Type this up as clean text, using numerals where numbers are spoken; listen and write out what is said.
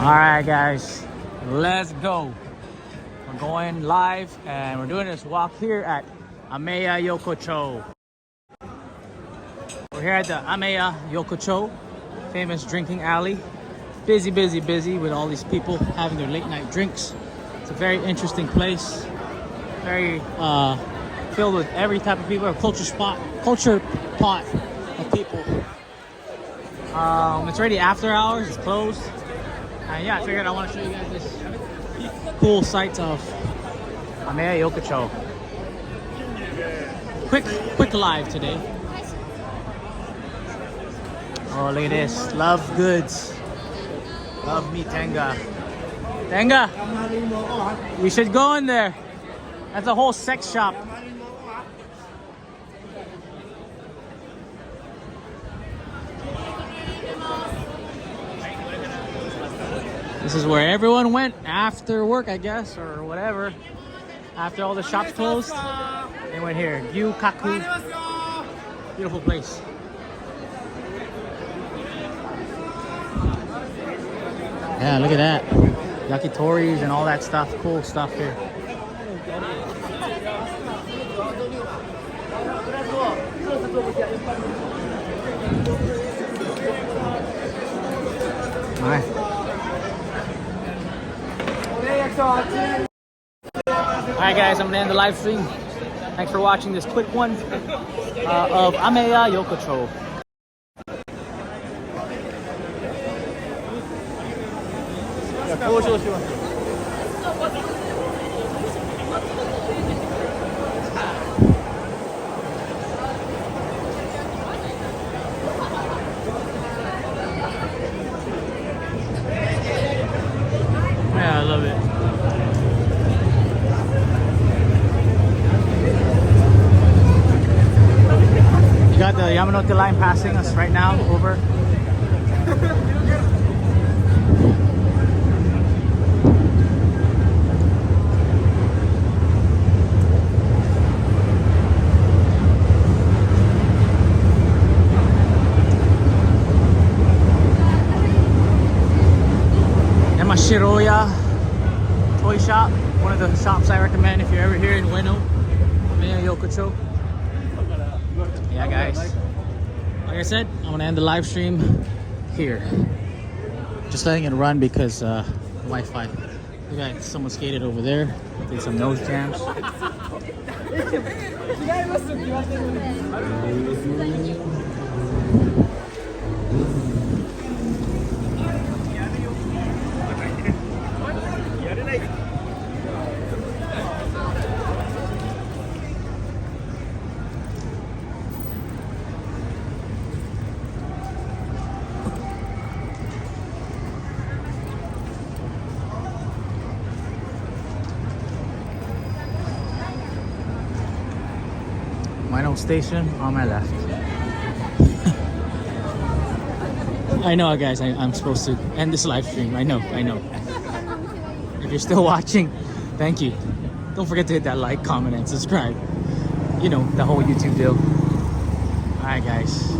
Alright guys, let's go. We're going live and we're doing this walk here at Ameyoko. We're here at the Ameyoko, famous drinking alley. Busy with all these people having their late night drinks. It's a very interesting place. Very filled with every type of people, a culture pot of people. It's already after hours, it's closed. Yeah, I figured I want to show you guys this cool sights of Ameyoko. Quick live today. Oh, look at this. Love goods. Love me, Tenga. Tenga! We should go in there. That's a whole sex shop. This is where everyone went after work, I guess, or whatever. After all the shops closed, they went here. Gyukaku. Beautiful place. Yeah, look at that. Yakitoris and all that stuff. Cool stuff here. All right. Alright guys, I'm gonna end the live stream. Thanks for watching this quick one of Ameyoko. Yeah, I love it. You got the Yamanote line passing us right now, over. Shibuya toy shop, one of the shops I recommend if you're ever here in Ueno Tokyo. Yeah guys, like I said, I'm gonna end the live stream here. Just letting it run because Wi-Fi. Look at someone skated over there, did some nose jams. Ueno station on my left. I know guys, I'm supposed to end this live stream. I know. If you're still watching, thank you. Don't forget to hit that like, comment, and subscribe. You know, the whole YouTube deal. Alright guys.